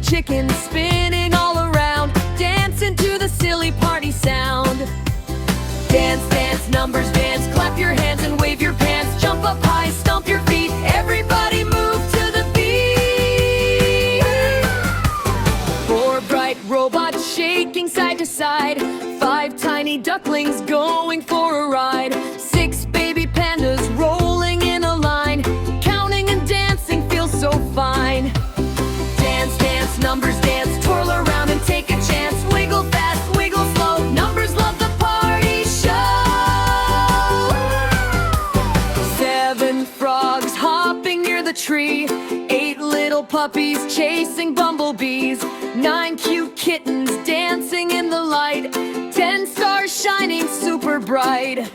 chickens spinning all around, dancing to the silly party sound. Dance, dance, numbers, dance, clap your hands and wave your pants, jump up high, stomp your feet, everybody move to the beat. 4 bright robots shaking side to side, 5 tiny ducklings going for a ride, 6 baby pandas rolling in a line, counting and dancing feels so fine. Dance, dance, numbers, dance, twirl around and take a chance, wiggle fast, wiggle slow, numbers love the party show. 7 frogs hopping near the tree, 8 little puppies chasing bumblebees, 9 cute kittens dancing in the light, 10 stars shining super bright.